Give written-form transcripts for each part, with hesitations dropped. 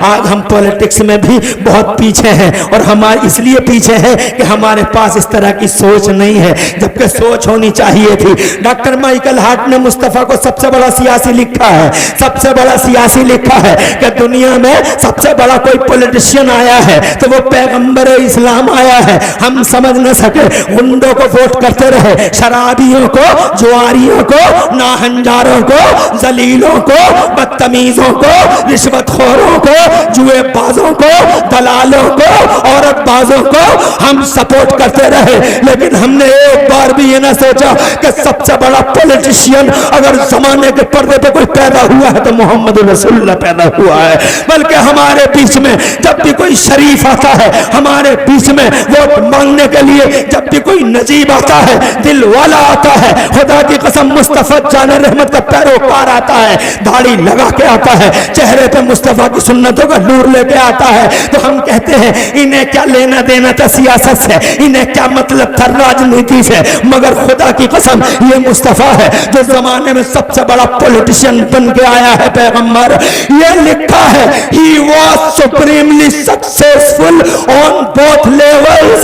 आज हम पॉलिटिक्स में भी बहुत पीछे हैं, और हमारे इसलिए पीछे हैं कि हमारे पास इस तरह की सोच नहीं है, जबकि सोच होनी चाहिए थी। डॉक्टर माइकल हार्ट ने मुस्तफ़ा को सबसे बड़ा सियासी लिखा है, सबसे बड़ा सियासी लिखा है कि दुनिया में सबसे बड़ा कोई पॉलिटिशियन आया है तो वो पैगंबर इस्लाम आया है। हम समझ न सके, गुंडों को वोट करते रहे, शराबियों को, जुआरियों को, नाहंजारों को, जलीलों को, बदतमीजों को, रिश्वतखोरों को, जुएबाजों को, दलालों को, औरतबाजों को हम सपोर्ट करते रहे, लेकिन हमने एक बार भी ये ना सोचा कि सबसे बड़ा पॉलिटिशियन अगर जमाने के पर्दे पे कोई पैदा हुआ है तो मोहम्मद रसूलुल्लाह पैदा हुआ है। बल्कि हमारे बीच में जब भी कोई शरीफ आता है, हमारे बीच में वोट मांगने के लिए जब भी कोई नजीब आता है, दिल वाला आता है, खुदा की कसम मुस्तफा जान रहमत का पैरोकार आता है, दाढ़ी लगा के आता है, चेहरे पे मुस्तफा की सुन्नतों का नूर लेके आता है, तो हम कहते हैं इन्हें क्या लेना देना था सियासत से, इन्हें क्या मतलब था राजनीति से। मगर खुदा की कसम ये मुस्तफा है जो जमाने में सबसे बड़ा पॉलिटिशियन बन के आया है। पैगंबर ये लिखा है, he was supremely successful on both levels,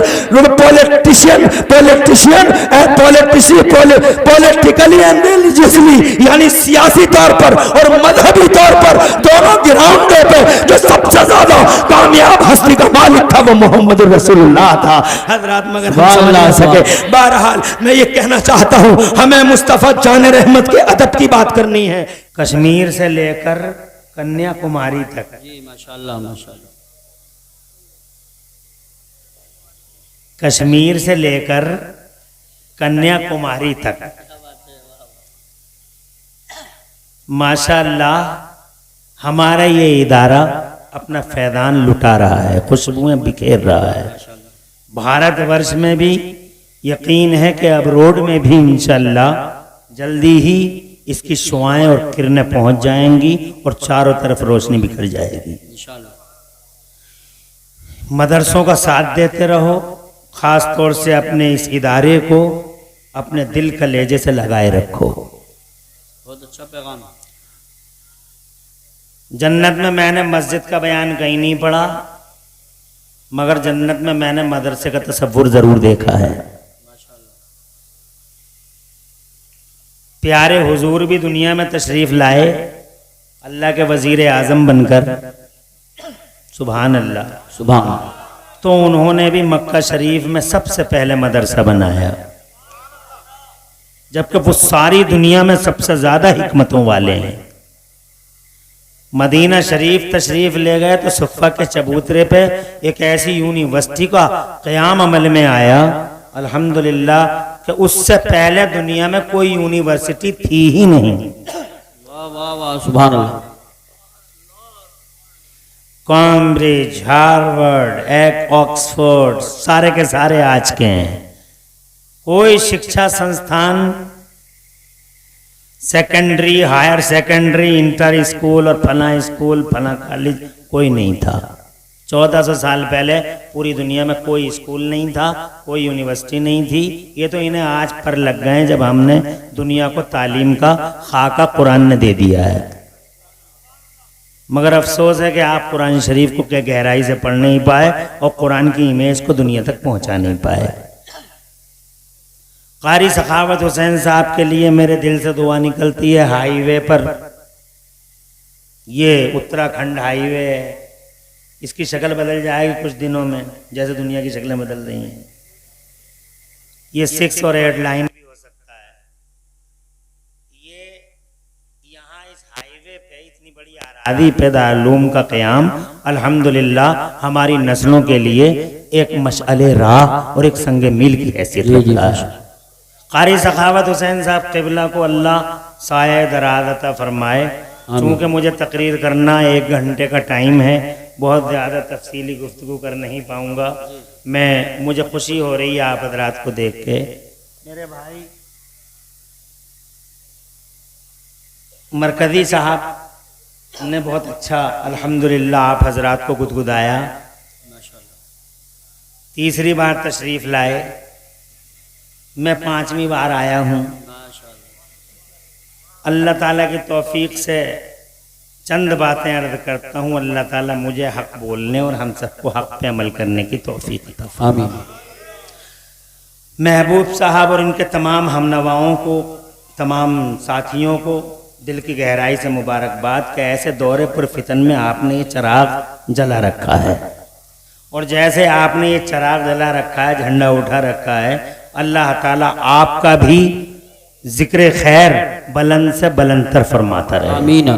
politician and politically and religiously, यानी सियासी तौर पर और मजहबी तौर पर दोनों ग्राउंडों पे जो सबसे ज्यादा कामयाब हस्ती का मालिक था वो मोहम्मद रसूलुल्लाह था। हजरत मगर हम समझ ना सके। बहरहाल मैं ये कहना चाहता हूँ, हमें मुस्तफा जान रहमत के अदब की बात करनी है। कश्मीर से लेकर कन्याकुमारी तक, जी माशाल्लाह माशाल्लाह, कश्मीर से लेकर कन्याकुमारी तक माशाल्लाह हमारा ये इदारा अपना फैदान लुटा रहा है, खुशबुएं बिखेर रहा है। भारतवर्ष में भी यकीन है कि अब रोड में भी इंशाल्लाह जल्दी ही इसकी शुआएं और किरणें पहुंच जाएंगी और चारों तरफ रोशनी बिखर जाएगी इंशाल्लाह। मदरसों का साथ देते रहो, खास तौर से अपने इस इदारे को अपने दिल कलेजे से लगाए रखो। बहुत अच्छा पैगाम। जन्नत में मैंने मस्जिद का बयान कहीं नहीं पढ़ा, मगर जन्नत में मैंने मदरसे का तसव्वुर जरूर देखा है। प्यारे हुजूर भी दुनिया में तशरीफ लाए अल्लाह के वजीर आजम बनकर, सुभान अल्लाह सुभान। तो उन्होंने भी मक्का शरीफ में सबसे पहले मदरसा बनाया, जबकि वो सारी दुनिया में सबसे ज्यादा हिकमतों वाले हैं। मदीना शरीफ तशरीफ ले गए तो सुफ़ा के चबूतरे पे एक ऐसी यूनिवर्सिटी का क़याम अमल में आया, अल्हम्दुलिल्लाह, कि उससे पहले दुनिया में कोई यूनिवर्सिटी थी ही नहीं। वाह वाह वाह सुभान अल्लाह। कैम्ब्रिज, हार्वर्ड, ऑक्सफोर्ड सारे के सारे आज के हैं। कोई शिक्षा संस्थान secondary, higher secondary, inter school और फला स्कूल, फला कॉलेज कोई नहीं था। 1400 साल पहले पूरी दुनिया में कोई स्कूल नहीं था, कोई यूनिवर्सिटी नहीं थी। ये तो इन्हें आज पर लग गए जब हमने दुनिया को तालीम का खाका कुरान ने दे दिया है। मगर अफसोस है कि आप कुरान शरीफ को क्या गहराई से पढ़ नहीं पाए और कुरान की इमेज को दुनिया तक पहुंचा नहीं पाए। कारी सखावत हुसैन साहब के लिए मेरे दिल से दुआ निकलती है। हाईवे पर, ये उत्तराखंड हाईवे है, इसकी शक्ल बदल जाएगी कुछ दिनों में, जैसे दुनिया की शक्लें बदल रही हैं। ये 6 और 8 लाइन भी हो सकता है। ये यहाँ इस हाईवे पे इतनी बड़ी आबादी पे दारूम का क़याम अल्हम्दुलिल्लाह हमारी नस्लों के लिए एक मशअले राह और एक संगे मील की हैसियत रखता है। कारी सखावत हुसैन साहब क़िबला को अल्लाह साया दराज अता फरमाए। चूँकि मुझे तकरीर करना 1 घंटे का टाइम है, बहुत ज़्यादा तफसीली गुफ्तगू कर नहीं पाऊँगा। मुझे खुशी हो रही है आप हजरात को देख के। मेरे भाई मरकज़ी साहब ने बहुत अच्छा अल्हम्दुलिल्लाह आप हजरात को गुदगुदाया। तीसरी बार तशरीफ़ लाए, मैं 5वीं बार आया हूँ। अल्लाह ताला की तौफीक से चंद बातें अर्ज करता हूँ। अल्लाह ताला मुझे हक बोलने और हम सबको हक पे अमल करने की तौफीक अता फरमाए। आमीन। महबूब साहब और इनके तमाम हमनवाओं को, तमाम साथियों को दिल की गहराई से मुबारकबाद कि ऐसे दौरे पर फितन में आपने ये चिराग जला रखा है, और जैसे आपने ये चिराग जला रखा है, झंडा उठा रखा है, अल्लाह ताला आपका भी जिक्र खैर बुलंद से बुलंदतर फरमाता रहे। आमीन।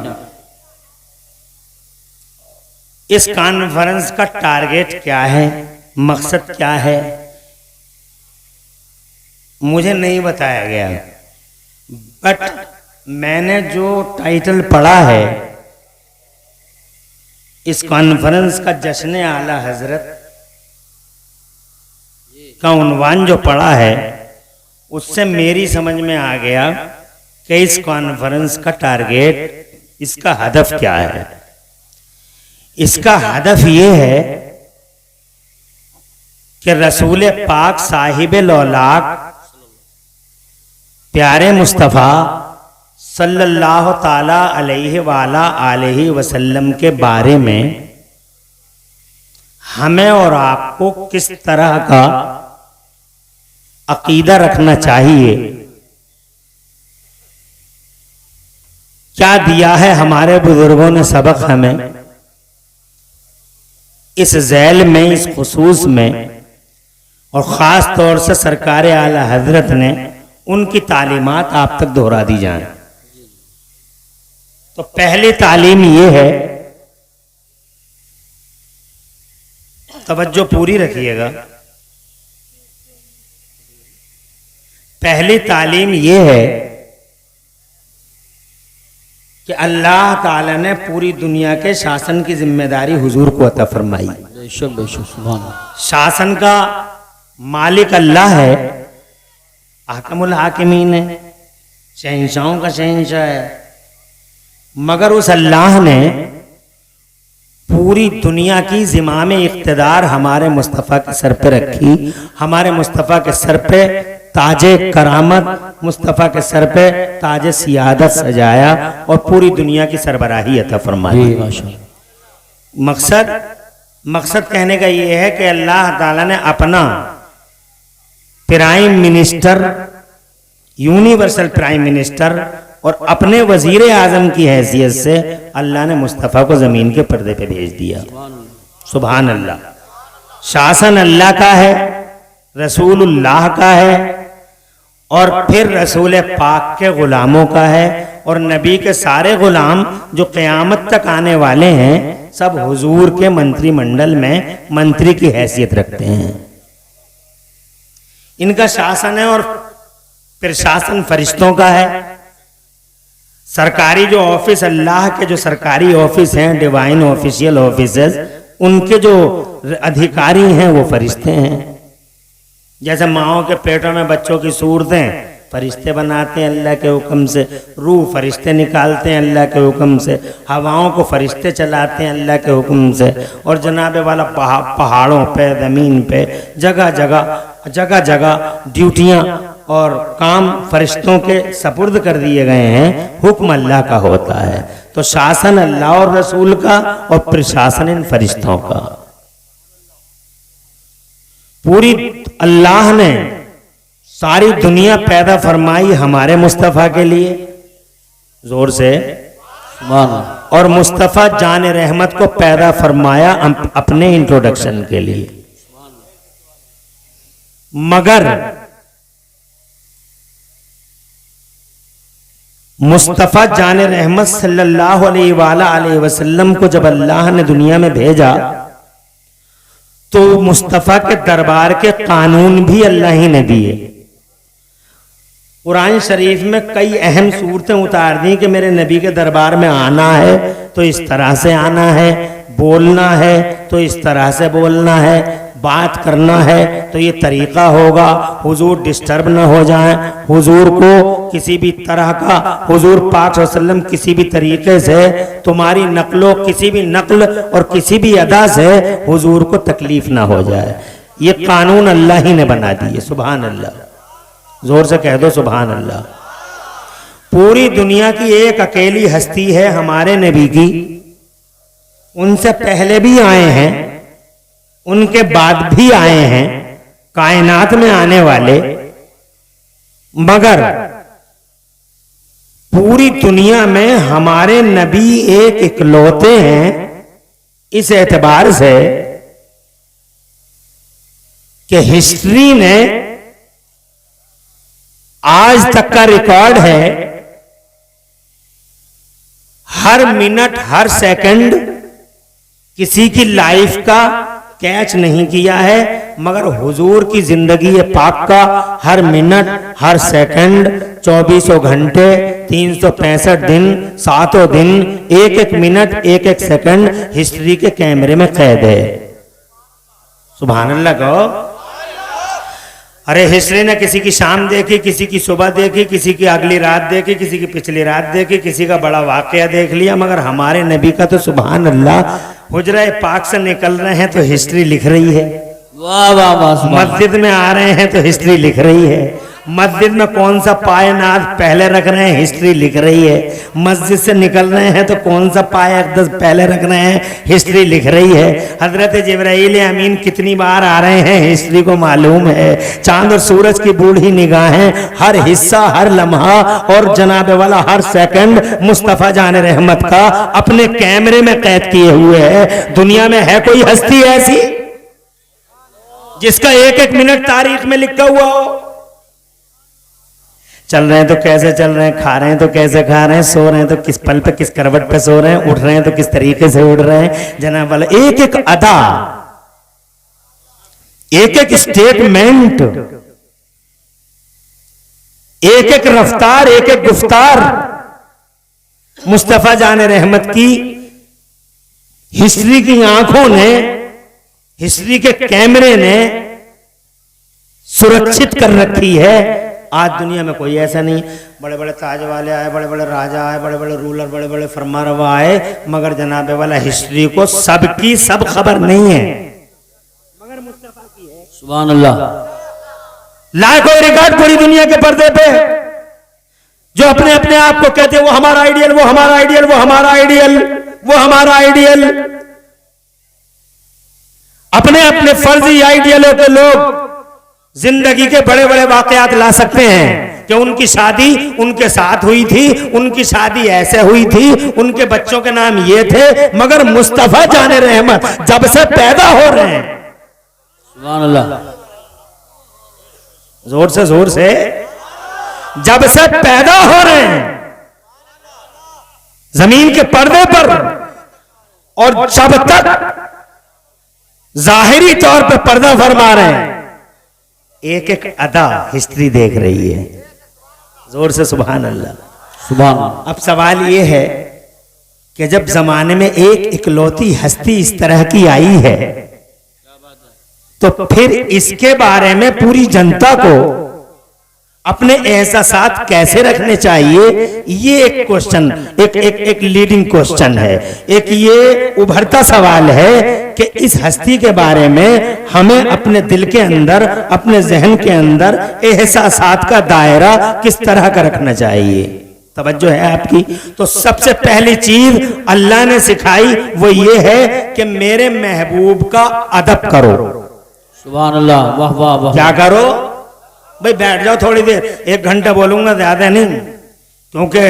इस कॉन्फ्रेंस का टारगेट क्या है, मकसद क्या है, मुझे नहीं बताया गया, बट मैंने जो टाइटल पढ़ा है इस कॉन्फ्रेंस का, जश्न आला हजरत का उन्वान जो पढ़ा है, उससे मेरी समझ में आ गया कि इस कॉन्फ्रेंस का टारगेट, इसका हदफ क्या है। इसका हदफ ये है कि रसूल पाक साहिब लौलाक प्यारे मुस्तफ़ा सल्लल्लाहु ताला अलैहि वाला आलिहि वसल्लम के बारे में हमें और आपको किस तरह का अकीदा रखना चाहिए, क्या दिया है हमारे बुजुर्गों ने सबक हमें इस झैल में, इस खुसूस में, और ख़ास तौर से सरकार आला हजरत ने उनकी तालीमात आप तक दोहरा दी जाए। तो पहली तालीम ये है, तवज्जो पूरी रखिएगा, पहली तालीम ये है कि अल्लाह ताला ने पूरी दुनिया के शासन की जिम्मेदारी हुजूर को अता फरमाई। बेशक बेशक, सुभान अल्लाह। शासन का मालिक अल्लाह है, आकमुल हाकिमीन है, शहंशाहों का शहंशाह है, मगर उस अल्लाह ने पूरी दुनिया की ज़िमाम इख्तिदार हमारे मुस्तफ़ा के सर पे रखी। हमारे मुस्तफ़ा के सर पे ताजे करामत, मुस्तफ़ा के सर पे ताजे सियादत सजाया और पूरी दुनिया की सरबराही अता फरमाई। जी माशाअल्लाह। मकसद कहने का ये है कि अल्लाह ताला ने अपना prime minister, universal prime minister और अपने वजीर आजम की हैसियत से अल्लाह ने मुस्तफ़ा को ज़मीन के पर्दे पे भेज दिया। सुभान अल्लाह। शासन अल्लाह का है, रसूलुल्लाह का है, और फिर रसूल पाक के गुलामों का है, और नबी के सारे गुलाम जो क़यामत तक आने वाले हैं सब हुजूर के मंत्रिमंडल में मंत्री की हैसियत रखते हैं। इनका शासन है, और फिर शासन फरिश्तों का है। सरकारी जो ऑफिस, अल्लाह के जो सरकारी ऑफिस हैं, डिवाइन ऑफिशियल ऑफिसेस, उनके जो अधिकारी हैं वो फरिश्ते हैं। जैसे माओं के पेटों में बच्चों की सूरतें फरिश्ते बनाते हैं अल्लाह के हुक्म से, रूह फरिश्ते निकालते हैं अल्लाह के हुक्म से, हवाओं को फरिश्ते चलाते हैं अल्लाह के हुक्म से, और जनाबे वाला पहाड़ों पे, ज़मीन पे, जगह जगह ड्यूटियाँ और काम फरिश्तों के सपुर्द कर दिए गए हैं। हुक्म अल्लाह का होता है। तो शासन अल्लाह और रसूल का, और प्रशासन इन फरिश्तों का। पूरी अल्लाह ने सारी दुनिया पैदा फरमाई हमारे मुस्तफ़ा के लिए, जोर से, सुभान अल्लाह। और मुस्तफ़ा जान रहमत को पैदा फरमाया अपने इंट्रोडक्शन के लिए। मगर मुस्तफ़ा जान रहमत सल्लल्लाहु अलैहि वसल्लम को जब अल्लाह ने दुनिया में भेजा तो मुस्तफ़ा के दरबार के कानून भी अल्लाह ही ने दिए। कुरान शरीफ में कई अहम सूरतें उतार दी कि मेरे नबी के दरबार में आना है तो इस तरह से आना है, बोलना है तो इस तरह से बोलना है, बात करना है तो ये तरीका होगा, हुजूर डिस्टर्ब न हो जाए, हुजूर को किसी भी तरह का, हुजूर पाक सल्लल्लाहु अलैहि वसल्लम किसी भी तरीके से तुम्हारी नकलो, किसी भी नकल और किसी भी अदा से हुजूर को तकलीफ ना हो जाए। ये कानून अल्लाह ही ने बना दिए। सुभान अल्लाह, जोर से कह दो सुभान अल्लाह। पूरी दुनिया की एक अकेली हस्ती है हमारे नबी की, उनसे पहले भी आए हैं, उनके बाद भी आए हैं, कायनात में आने वाले, मगर पूरी दुनिया में हमारे नबी एक इकलौते हैं इस एतबार से कि हिस्ट्री ने आज तक का रिकॉर्ड है, हर मिनट हर सेकंड किसी की लाइफ का कैच नहीं किया है, मगर हुजूर की जिंदगी पाक का हर मिनट हर सेकंड 24 घंटे 365 दिन 7 दिन एक एक मिनट एक एक सेकंड हिस्ट्री के कैमरे में कैद है। सुभान अल्लाह कहो। अरे हिस्ट्री ने किसी की शाम देखी, किसी की सुबह देखी, किसी की अगली रात देखी, किसी की पिछली रात देखी, किसी का बड़ा वाकया देख लिया, मगर हमारे नबी का तो सुभान अल्लाह हुजरा पाक से निकल रहे हैं तो हिस्ट्री लिख रही है। वाह वाह वाह। मस्जिद में आ रहे हैं तो हिस्ट्री लिख रही है। मस्जिद में कौन सा पायनाद पहले रख रहे हैं, हिस्ट्री लिख रही है। मस्जिद से निकल रहे हैं तो कौन सा पाया पहले रख रहे हैं, हिस्ट्री लिख रही है। हजरत जिब्राइल अमीन कितनी बार आ रहे हैं, हिस्ट्री को मालूम है। चांद और सूरज की बूढ़ी निगाहें हर हिस्सा हर लम्हा और जनाबे वाला हर सेकंड मुस्तफा जाने रहमत का अपने कैमरे में कैद किए हुए है। दुनिया में है कोई हस्ती ऐसी जिसका एक एक मिनट तारीख में लिखा हुआ हो? चल रहे हैं तो कैसे चल रहे हैं, खा रहे हैं तो कैसे खा रहे हैं, सो रहे हैं तो किस पल पे किस करवट पे सो रहे हैं, उठ रहे हैं तो किस तरीके से उठ रहे हैं। जनाब वाला एक एक अदा, एक एक स्टेटमेंट, एक एक रफ्तार, एक एक गुफ्तार मुस्तफा जाने रहमत की हिस्ट्री की आंखों ने, हिस्ट्री के कैमरे ने सुरक्षित कर रखी है। आज दुनिया में कोई ऐसा नहीं। बड़े बड़े ताज वाले आए, बड़े बड़े राजा आए, बड़े बड़े रूलर, बड़े बड़े फरमारवा आए, मगर जनाबे वाला हिस्ट्री को सबकी सब खबर नहीं है, मगर मुस्तफा की है। सुभान अल्लाह। लाए कोई रिकॉर्ड पूरी दुनिया के पर्दे पे जो अपने अपने आप को कहते हैं वो हमारा आइडियल, वो हमारा आइडियल, वो हमारा आइडियल, वो हमारा आइडियल। अपने अपने फर्जी आइडियलों के लोग जिंदगी के बड़े बड़े वाकयात ला सकते हैं कि उनकी शादी उनके साथ हुई थी, उनकी शादी ऐसे हुई थी, उनके बच्चों के नाम ये थे, मगर मुस्तफा जाने रहमत जब से पैदा हो रहे हैं, सुभान अल्लाह, जोर से जब से पैदा हो रहे हैं जमीन के पर्दे पर, और जब तक जाहिरी तौर पर पर्दा फरमा रहे हैं, एक एक अदा हिस्ट्री देख रही है। जोर से सुभान अल्लाह। सुभान। अब सवाल यह है कि जब जमाने में एक इकलौती हस्ती इस तरह की आई है, तो फिर इसके बारे में पूरी जनता को अपने एहसासात कैसे रखने चाहिए, ये एक क्वेश्चन, एक लीडिंग क्वेश्चन है। एक ये उभरता सवाल है कि इस हस्ती के बारे में हमें अपने दिल के अंदर, अपने जहन के अंदर एहसासात का दायरा किस तरह का रखना चाहिए। तवज्जो है आपकी? तो सबसे पहली चीज अल्लाह ने सिखाई वो ये है कि मेरे महबूब का अदब करो। सुभान अल्लाह। वाह वाह वाह। क्या करो भाई? बैठ जाओ थोड़ी देर, 1 घंटा बोलूंगा, ज्यादा नहीं, क्योंकि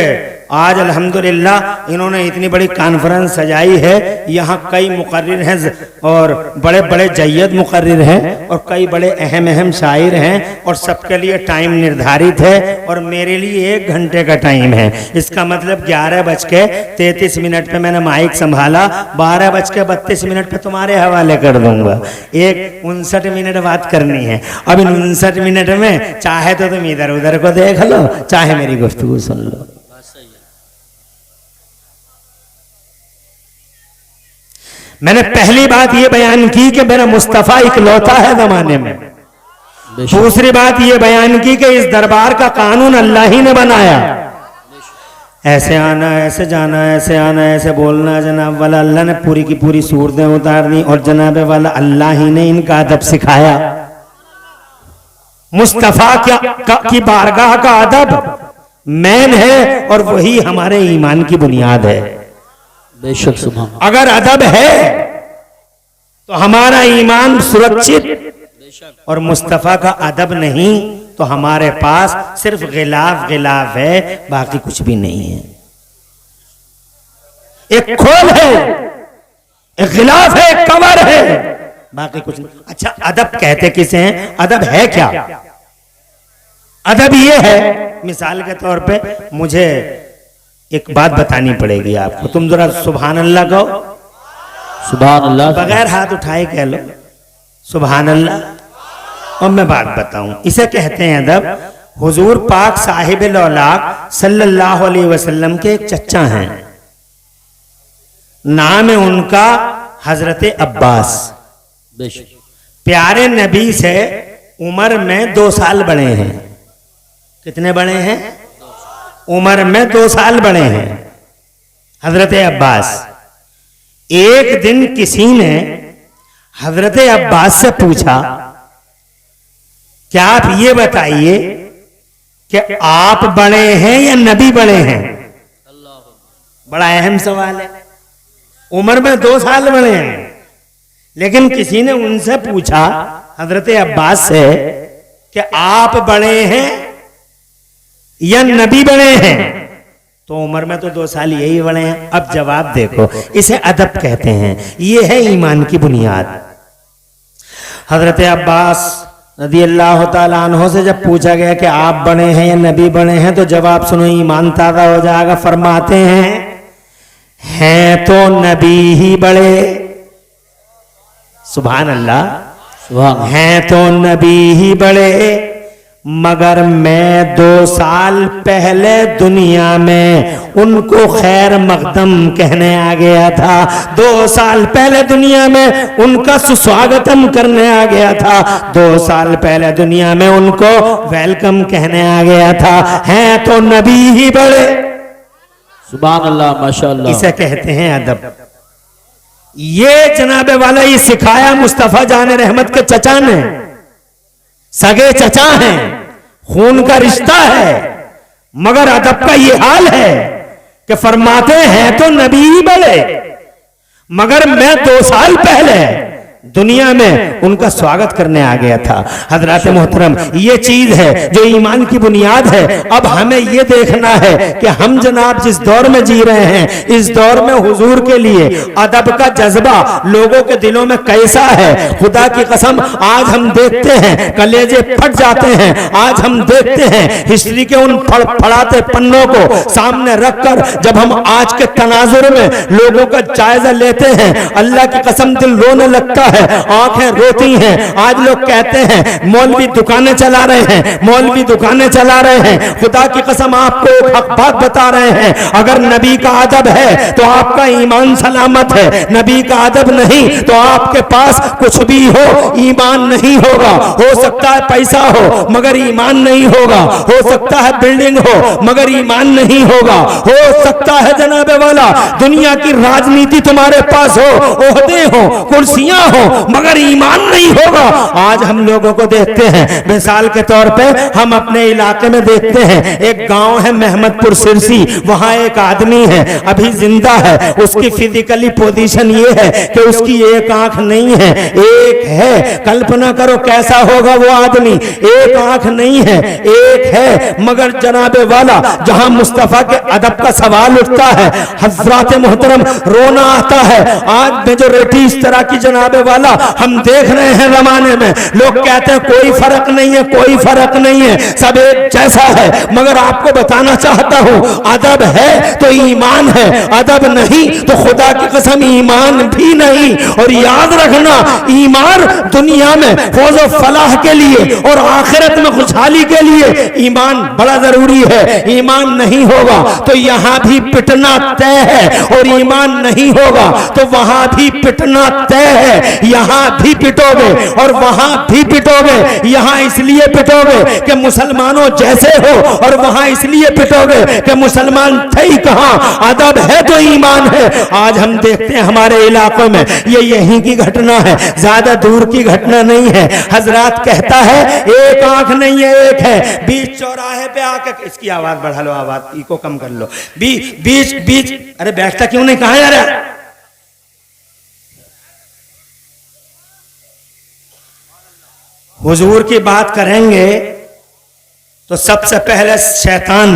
आज अल्हम्दुलिल्लाह इन्होंने इतनी बड़ी कॉन्फ्रेंस सजाई है। यहाँ कई मुकर्रिर हैं और बड़े बड़े जय्यद मुकर्रिर हैं और कई बड़े अहम शायर हैं, और सबके लिए टाइम निर्धारित है, और मेरे लिए 1 घंटे का टाइम है। इसका मतलब 11:33 पे मैंने माइक संभाला, 12:32 पे तुम्हारे हवाले कर दूंगा। 59 मिनट बात करनी है। अब इन 59 मिनट में चाहे तो तुम इधर उधर को देख लो, चाहे मेरी गुफ्तगू सुन लो। मैंने पहली बात ये बयान की कि मेरा मुस्तफा इकलौता है जमाने में। दूसरी बात ये बयान की कि इस दरबार का कानून अल्लाह ही ने बनाया। ऐसे आना, ऐसे जाना, ऐसे आना, ऐसे बोलना, जनाब वाला अल्लाह ने पूरी की पूरी सूरतें उतार दी, और जनाब वाला अल्लाह ही ने इनका अदब सिखाया। मुस्तफा की बारगाह का अदब मैन है और वही हमारे ईमान की बुनियाद है। बेशक सुभान अगर अदब है तो हमारा ईमान सुरक्षित, और मुस्तफा का अदब नहीं तो हमारे पास सिर्फ गिलाफ गिलाफ है, बाकी कुछ भी नहीं है। एक खोल है, एक गिलाफ है, एक कवर है, बाकी कुछ नहीं। अच्छा, अदब कहते किसे हैं? अदब है क्या? अदब ये है, मिसाल के तौर पे मुझे एक बात बतानी पड़ेगी आपको। तुम जरा सुभान अल्लाह कहो, सुभान अल्लाह बगैर हाथ उठाए कह लो सुभान अल्लाह। और मैं बात बताऊं, इसे कहते हैं अदब। हुजूर पाक साहिब लौलाक सल्लल्लाहु अलैहि वसल्लम के एक चचा हैं, नाम है उनका हजरत अब्बास। बेशक प्यारे नबी से उम्र में 2 साल बड़े हैं। कितने बड़े हैं? उम्र में 2 साल बड़े हैं हजरत अब्बास। एक दिन किसी ने हजरत अब्बास से पूछा, क्या आप ये बताइए कि आप बड़े हैं या नबी बड़े हैं? बड़ा अहम सवाल है। उम्र में 2 साल बड़े हैं, लेकिन किसी ने उनसे पूछा हजरत अब्बास से कि आप बड़े हैं या नबी बड़े हैं? तो उम्र में तो 2 साल यही बड़े हैं। अब जवाब देखो, इसे अदब कहते हैं। ये है ईमान की बुनियाद। हजरत अब्बास रज़ी अल्लाह ताला अन्हो से जब पूछा गया कि आप बड़े हैं या नबी बड़े हैं, तो जवाब सुनो, ईमान ताज़ा हो जाएगा। फरमाते हैं तो नबी ही बड़े, सुभान अल्लाह, सुभान हैं तो नबी ही बड़े, मगर मैं 2 साल पहले दुनिया में उनको खैर मकदम कहने आ गया था। 2 साल पहले दुनिया में उनका सुस्वागतम करने आ गया था। 2 साल पहले दुनिया में उनको वेलकम कहने आ गया था। हैं तो नबी ही बड़े, सुभान अल्लाह माशाअल्लाह। इसे कहते हैं अदब। ये जनाबे वाला ये सिखाया मुस्तफा जान रहमत के चचा ने। सगे चचा हैं, खून का रिश्ता है, मगर अदब का ये हाल है कि फरमाते हैं तो नबी ही बड़े, मगर मैं 2 साल पहले दुनिया में उनका स्वागत करने आ गया था। हजरत मोहतरम, ये चीज है जो ईमान की बुनियाद है। अब हमें ये देखना है कि हम जनाब जिस दौर में जी रहे हैं, इस दौर में हुजूर के लिए अदब का जज्बा लोगों के दिलों में कैसा है। खुदा की कसम, आज हम देखते हैं कलेजे फट जाते हैं। आज हम देखते हैं हिस्ट्री के उन फड़फड़ाते पन्नों को सामने रखकर जब हम आज के तनाजुर में लोगों का जायजा लेते हैं, अल्लाह की कसम दिल रोने लगता है, आंखें रोती हैं। आज लोग कहते हैं मौलवी दुकानें चला रहे हैं, मौलवी दुकानें चला रहे हैं। खुदा की कसम आपको एक हक बात बता रहे हैं, अगर नबी का अदब है तो आपका ईमान सलामत है। नबी का अदब नहीं तो आपके पास कुछ भी हो, ईमान नहीं होगा। हो सकता है पैसा हो मगर ईमान नहीं होगा, हो सकता है बिल्डिंग हो मगर ईमान नहीं होगा, हो सकता है जनाबे वाला दुनिया की राजनीति तुम्हारे पास हो, ओहदे हो, कुर्सियां हो, मगर ईमान नहीं होगा। आज हम लोगों को देखते हैं, मिसाल के तौर पे हम अपने इलाके में देखते हैं, एक गांव है महमदपुर सिरसी, वहां एक आदमी है अभी जिंदा है। उसकी फिजिकली पोजीशन ये है कि उसकी एक आंख नहीं है, एक है। कल्पना करो कैसा होगा वो आदमी। एक आंख नहीं है, एक है, मगर जनाबे वाला जहां मुस्तफा के अदब का सवाल उठता है, हजरात मोहतरम रोना आता है। आज मेजोरिटी इस तरह की जनाबे वाला हम देख रहे हैं जमाने में। लोग कहते हैं कोई फर्क नहीं है, कोई फर्क नहीं है, सब एक जैसा है। मगर आपको बताना चाहता हूं, अदब है तो ईमान है, अदब नहीं तो खुदा की कसम ईमान भी नहीं। और याद रखना, ईमान दुनिया में फौज और फलाह के लिए और आखिरत में खुशहाली के लिए ईमान बड़ा जरूरी है। ईमान नहीं होगा तो यहां भी पिटना तय है, और ईमान नहीं होगा तो वहां भी पिटना तय है। यहाँ भी पिटोगे और वहां भी पिटोगे। यहाँ इसलिए पिटोगे कि मुसलमानों जैसे हो और वहां इसलिए पिटोगे कि मुसलमान थे ही कहां, अदब है तो ईमान है। आज हम देखते हैं हमारे इलाकों में ये यहीं की घटना है, ज्यादा दूर की घटना नहीं है। हजरत कहता है एक आंख नहीं है एक है, बीच चौराहे पे आकर, इसकी आवाज बढ़ा लो, आवाज इको कम कर लो, बीच बीच, अरे बैठता क्यों नहीं, कहां जा रहा? हुजूर की बात करेंगे तो सबसे पहले शैतान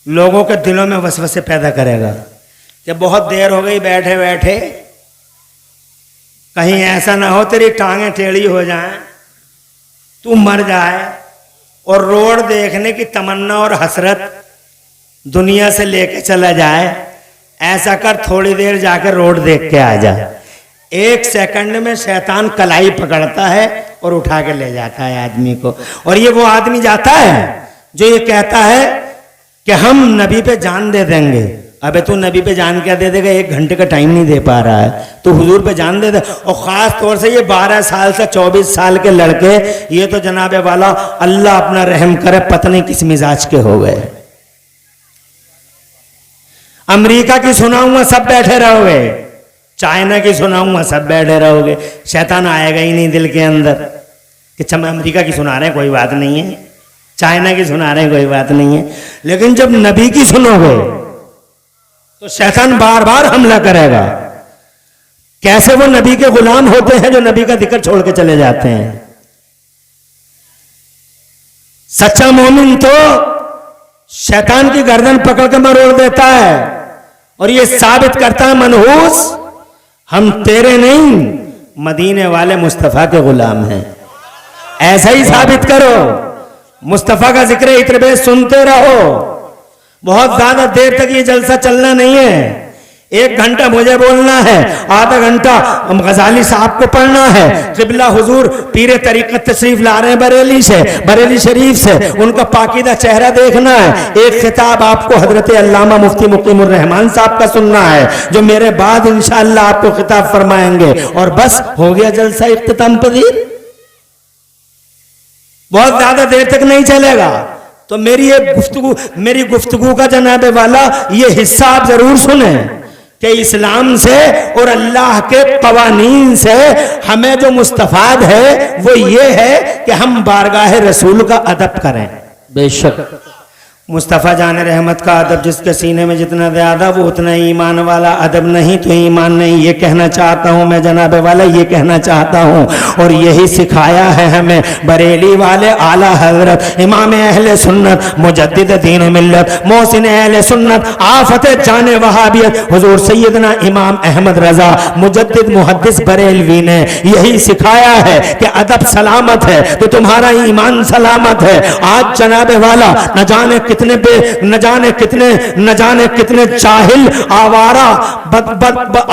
लोगों के दिलों में वसवसे पैदा करेगा कि बहुत देर हो गई बैठे बैठे, कहीं ऐसा ना हो तेरी टांगें टेढ़ी हो जाएं, तू मर जाए और रोड देखने की तमन्ना और हसरत दुनिया से लेके चला जाए। ऐसा कर थोड़ी देर जाकर रोड देख के आ जा। एक सेकंड में शैतान कलाई पकड़ता है और उठा के ले जाता है आदमी को। और ये वो आदमी जाता है जो ये कहता है कि हम नबी पे जान दे देंगे। अबे तू नबी पे जान क्या दे देगा, 1 घंटे का टाइम नहीं दे पा रहा है, तू हुजूर पे जान दे दे। और खास तौर से ये 12 साल से 24 साल के लड़के, ये तो जनाबे वाला अल्लाह अपना रहम करे, पता नहीं किस मिजाज के हो गए। अमेरिका की सुनाऊंगा सब बैठे रहोगे, चाइना की सुनाऊंगा सब बैठे रहोगे, शैतान आएगा ही नहीं दिल के अंदर कि अच्छा मैं अमेरिका की सुना रहे हैं कोई बात नहीं है, चाइना की सुना रहे हैं कोई बात नहीं है। लेकिन जब नबी की सुनोगे तो शैतान बार बार हमला करेगा। कैसे वो नबी के गुलाम होते हैं जो नबी का जिक्र छोड़ के चले जाते हैं। सच्चा मोमिन तो शैतान की गर्दन पकड़ के मरोड़ देता है और ये साबित करता है मनहूस हम तेरे नहीं मदीने वाले मुस्तफा के गुलाम हैं। ऐसा ही साबित करो, मुस्तफा का जिक्र इत्र बेश सुनते रहो। बहुत ज्यादा देर तक ये जलसा चलना नहीं है, 1 घंटा मुझे बोलना है, आधा घंटा गजाली साहब को पढ़ना है। क़िबला हुजूर पीरे तरीक़त तशरीफ ला रहे हैं बरेली से, बरेली शरीफ से, उनका पाकीदा चेहरा देखना है। एक खिताब आपको हजरत अल्लामा मुफ्ती मुकीमुर रहमान साहब का सुनना है जो मेरे बाद इंशाअल्लाह आपको खिताब फरमाएंगे और बस हो गया जलसा इख्तिताम पजीर। बहुत ज्यादा देर तक नहीं चलेगा। तो मेरी गुफ्तगू का जनाबे वाला ये हिस्सा आप जरूर सुने कि इस्लाम से और अल्लाह के कवानीन से हमें जो मुस्तफाद है वो ये है कि हम बारगाह रसूल का अदब करें। बेशक मुस्तफ़ा जान रहमत का अदब जिसके सीने में जितना ज़्यादा वो उतना ही ईमान वाला, अदब नहीं तो ईमान नहीं। ये कहना चाहता हूँ मैं जनाबे वाला, ये कहना चाहता हूँ और यही सिखाया है हमें बरेली वाले आला हजरत इमाम अहले सुन्नत मुजद्दिद दीन मिल्लत मोहसिन अहले सुन्नत आफत जाने वहाबियत हुजूर सैयदना इमाम अहमद रजा मुजद्दिद मुहद्दिस बरेलवी ने यही सिखाया है कि अदब सलामत है तो तुम्हारा ईमान सलामत है। आज जनाबे वाला न जाने कितने जाहिल आवारा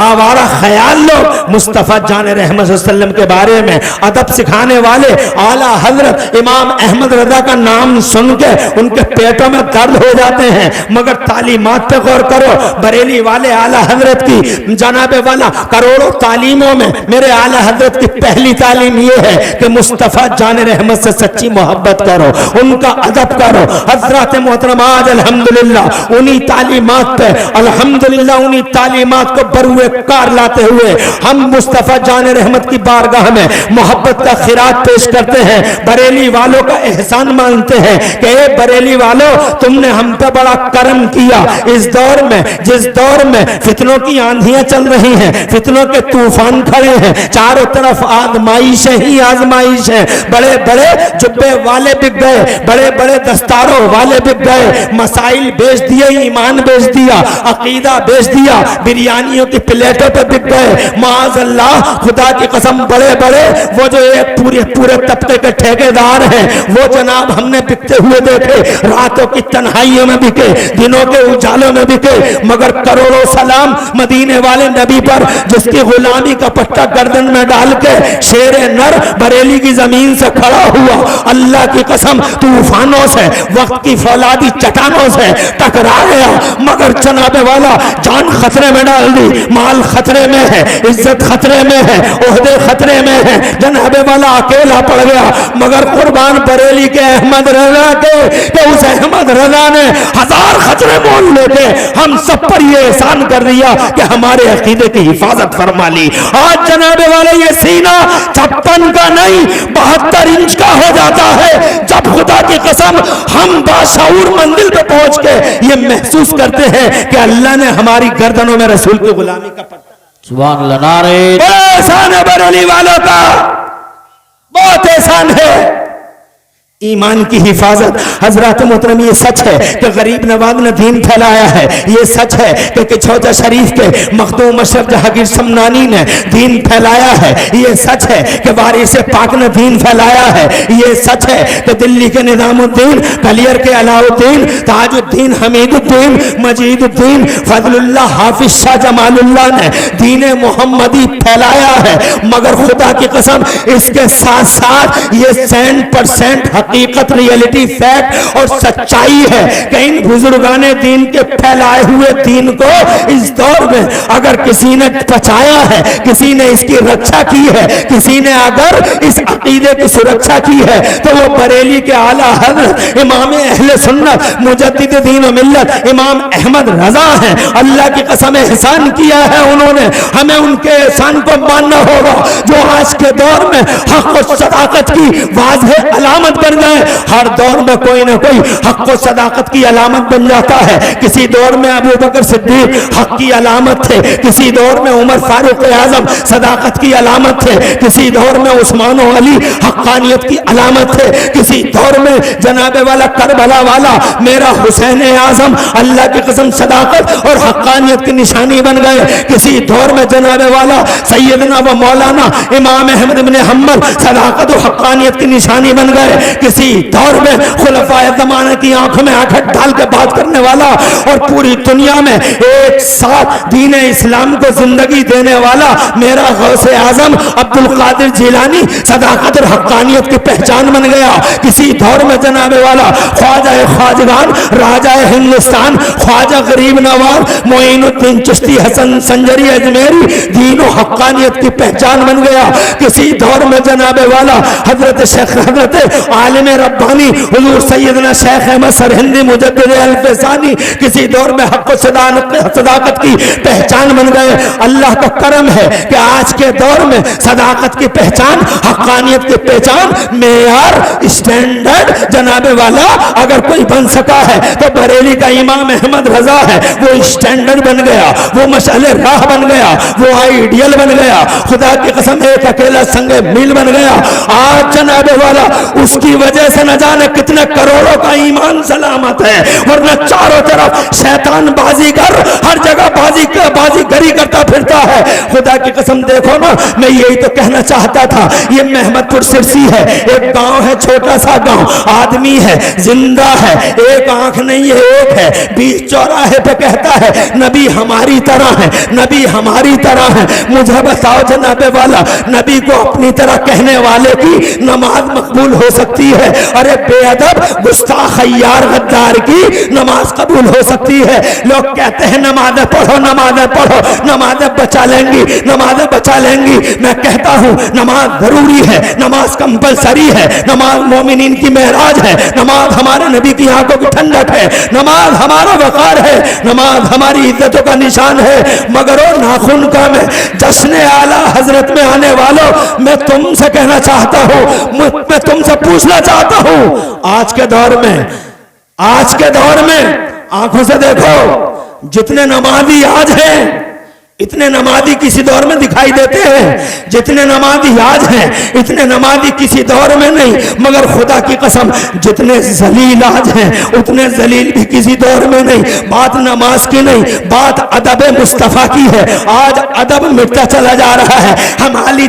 आवारा ख्याल लोग मुस्तफा जान रहमत सल्लम के बारे में अदब सिखाने वाले आला हजरत इमाम अहमद रजा का नाम सुन के उनके पेटों में दर्द हो जाते हैं। मगर तालीमात पे गौर करो, बरेली वाले आला हजरत की जनाबे वाला करोड़ों तालीमों में मेरे आला हजरत की पहली तालीम ये है कि मुस्तफा जान रहमत से सच्ची मोहब्बत करो, उनका अदब करो। हजरत मोहतरम आज अल्हम्दुलिल्लाह उन्हीं तालीमात पे अल्हम्दुलिल्लाह उन्हीं तालीमात को बरूए कार लाते हुए हम मुस्तफा जान रहमत की बारगाह में मोहब्बत का खिरात पेश करते हैं। बरेली वालों का एहसान मानते हैं कि ए बरेली वालों तुमने हम पे बड़ा करम किया। इस दौर में जिस दौर में फितनों की आंधियां चल रही हैं, फितनों के तूफान खड़े हैं, चारों तरफ आजमाइश ही आजमाइश है। बड़े बड़े जुब्बे वाले बिक गए, बड़े बड़े दस्तारों वाले बिक गए, मसाइल बेच दिए, ईमान बेच दिया, अकीदा बेच दिया, बिरयानियों की प्लेटों पे बिक गए। माज़ अल्लाह खुदा की कसम बड़े बड़े वो जो एक पूरे तबके के ठेकेदार हैं वो जनाब हमने बिकते हुए देखे, रातों की तन्हाइयों में बिके, दिनों के उजालों में बिके। मगर करोड़ों सलाम मदीने वाले नबी पर जिसकी गुलामी का पट्टा गर्दन में डाल के शेर नर बरेली की जमीन से खड़ा हुआ। अल्लाह की कसम तूफानों से वक्त की फौलाद आबादी चट्टानों से टकरा गया, मगर जनाबे वाला जान खतरे में डाल दी, माल खतरे में है, इज्जत खतरे में है, ओहदे खतरे में है, जनाबे वाला अकेला पड़ गया। मगर कुर्बान बरेली के अहमद रजा के उस अहमद रजा ने 1000 खतरे मोल लेके हम सब पर ये एहसान कर दिया कि हमारे अकीदे की हिफाजत फरमा ली। आज जनाबे वाले ये सीना 56 का नहीं 72 इंच का हो जाता है जब खुदा की कसम हम बाशऊर मंजिल पे पहुंच के ये महसूस करते हैं कि अल्लाह ने हमारी गर्दनों में रसूल की गुलामी का पट्टा। सुभान अल्लाह, नारे एहसान है बरेली वालों का, बहुत एहसान है। ईमान की हिफाजत हजरत मोहतरम, ये सच है कि गरीब नवाज ने दीन फैलाया है, ये सच है कि किछौजा शरीफ के मखदूम अशरफ जहांगीर समनानी ने दीन फैलाया है, ये सच है कि वारिस पाक ने दीन फैलाया है, ये सच है कि दिल्ली के निजामुद्दीन, कलियर के अलाउद्दीन, ताजुद्दीन, हमीदुद्दीन, मजीदुद्दीन, फजलुल्लाह, हाफिज शाह जमालुल्लाह ने दीन मोहम्मदी फैलाया है। मगर खुदा की कसम इसके साथ साथ ये 100% हकीकत, रियलिटी, फैक्ट और सच्चाई है कि इन बुजुर्गाने दीन के फैलाए हुए दीन को इस दौर में अगर किसी ने बचाया है, किसी ने इसकी रक्षा की है, किसी ने अगर इस अकीदे की सुरक्षा की है, तो वो बरेली के आला हज़रत इमाम अहले सुन्नत मुजद्दिद दीन व मिल्लत इमाम अहमद रजा हैं। अल्लाह की कसम एहसान किया है उन्होंने, हमें उनके एहसान को मानना होगा। जो आज के दौर में हक और सदाकत की वाज़ेह अलामत बन गए, हर दौर में कोई ना कोई हक और सदाकत की अलामत बन जाता है। किसी दौर में अबू बकर सिद्दीक हक की अलामत थे, किसी दौर में उमर फारूक आजम सदाकत की अलामत थे, किसी दौर में उस्मान और अली हक्कानियत की अलामत थे, किसी दौर में जनाबे वाला करबला वाला मेरा हुसैन आजम अल्लाह की कसम सदाकत और हक्कानियत की निशानी बन गए, किसी दौर में जनाबे वाला सैयदना व मौलाना इमाम अहमद इब्न हम्बल सदाकत और हक्कानियत की निशानी बन गए, किसी दौर में खुलफाए ज़माने की आंखों में आंखें डाल के बात करने वाला और पूरी दुनिया में एक साथ दीन इस्लाम को जिंदगी देने वाला मेरा गौसे आजम अब्दुल कादिर जिलानी सदाकत और हक्कानियत की पहचान बन गया। किसी दौर में जनाबे वाला ख्वाजा ख्वाजगान, राजा हिंदुस्तान, ख्वाजा गरीब नवाज मोइनुद्दीन चिश्ती हसन संजरी अजमेरी दीन और हक्कानियत की पहचान बन गया। किसी दौर में जनाबे वाला हजरत शेख हजरत आलिम रब्बानी हुजूर सैयदना शेख अहमद सरहिंदी मुजद्दिद अल-फैसानी किसी दौर में हक और सदाकत की पहचान बन गए। अल्लाह का करम है कि आज के दौर में सदाकत की पहचान, हक्कानियत की पहचान, मेयार, स्टैंडर्ड जनाबे वाला अगर कोई बन सका है तो बरेली का इमाम अहमद रजा है। वो स्टैंडर्ड बन गया, वो मशाले राह बन गया, वो आइडियल बन गया, खुदा की कसम एक अकेला संगे मील बन गया। आज जनाबे वाला उसकी वजह से न जाने कितने करोड़ों का ईमान सलामत है, वरना चारों तरफ शैतान बाजीगर हर जगह बाजीगरी करता फिरता है। खुदा की कसम देखो ना, मैं यही तो कहना चाहता था। ये महमदपुर सिरसी है, एक गांव है, छोटा सा गांव, आदमी है, जिंदा है, एक आंख नहीं है, एक है, बीच चौराहे पे कहता है नबी हमारी तरह है, नबी हमारी तरह है। मुझे बताओ जनाबे वाला, नबी को अपनी तरह कहने वाले की नमाज मकबूल हो सकती है? अरे बेअदब गुस्ताख यार गद्दार की नमाज कबूल हो सकती है? लोग कहते हैं नमाज़ें पढ़ो, नमाज़ें पढ़ो, नमाज़ें बचा लेंगी, नमाज़ें बचा लेंगी। मैं कहता हूँ नमाज जरूरी है, नमाज कंपलसरी है, नमाज मोमिनीन की मेराज है, नमाज हमारे नबी की आंखों की ठंडक है, नमाज हमारा वकार है, नमाज हमारी इज्जतों का निशान है। मगर वो नाखून का मैं जश्न आला हजरत में आने वालों, मैं तुमसे कहना चाहता हूँ, मैं तुमसे पूछना चाहता हूँ, आज के दौर में आंखों से देखो, जितने नमाजी आज हैं इतने नमाजी किसी दौर में दिखाई देते हैं, जितने नमाजी आज हैं इतने नमाजी किसी दौर में नहीं। मगर खुदा की कसम जितने जलील आज हैं उतने जलील भी किसी दौर में नहीं। बात नमाज की नहीं, बात अदब मुस्तफ़ा की है। आज अदब मिटता चला जा रहा है। हमाली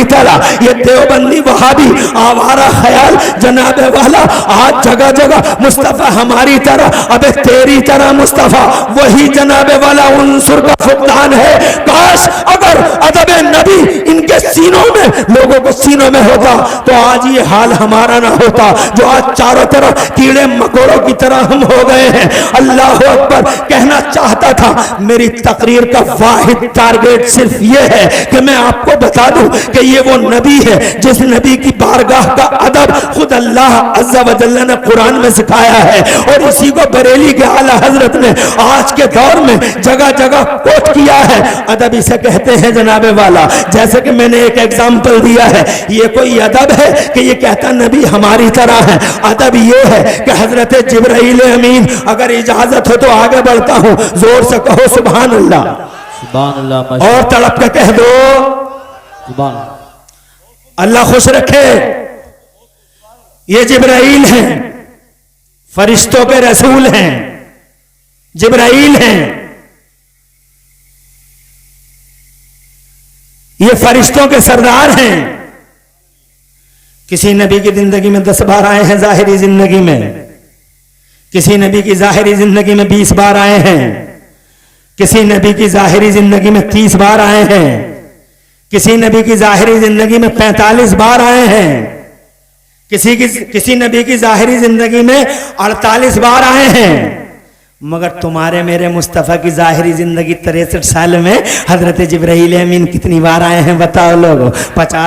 तला ये देवबंदी वहाबी आवारा ख्याल जनाबे वाला आज जगह जगह मुस्तफ़ा हमारी तरह, अबे तेरी तरह मुस्तफ़ा, वही जनाबे वाला उनसुर का फुकदान है। काश अगर अदब नबी इनके सीनों में लोगों को मदीनों में होता तो आज ये हाल हमारा ना होता जो आज चारों तरफ कीड़े मकोड़ों की तरह हम हो गए हैं। अल्लाह अकबर। कहना चाहता था मेरी तकरीर का वाहिद टारगेट सिर्फ ये है कि मैं आपको बता दूं कि ये वो नबी है जिस नबी की बारगाह का अदब खुद अल्लाह अज़्ज़ा व जल्ला ने कुरान में सिखाया है, और इसी को बरेली के आला हजरत ने आज के दौर में जगह जगह कोट किया है। अदब इसे कहते हैं जनाबे वाला। जैसे कि मैंने एक एग्जाम्पल दिया है, ये कोई अदब है कि ये कहता नबी हमारी तरह है। अदब ये है कि हजरत जिब्राइल अमीन, अगर इजाजत हो तो आगे बढ़ता हूं, जोर से कहो सुभान अल्लाह, सुभान अल्लाह, और तड़प के कह दो सुभान। अल्लाह खुश रखे। ये जिब्राइल हैं, फरिश्तों के रसूल हैं, जिब्राइल हैं। ये फरिश्तों के सरदार हैं। किसी नबी की जिंदगी में 10 बार आए हैं, जाहिरी जिंदगी में। किसी नबी की जाहिरी जिंदगी में 20 बार आए हैं। किसी नबी की जाहिरी जिंदगी में 30 बार आए हैं। किसी नबी की जाहिरी जिंदगी में 45 बार आए हैं। किसी नबी की जाहिरी जिंदगी में 48 बार आए हैं। मगर तुम्हारे मेरे मुस्तफ़ा की जाहिरी जिंदगी 63 साल में हजरत जिब्राइल अमीन कितनी बार आए हैं बताओ लोगों? 50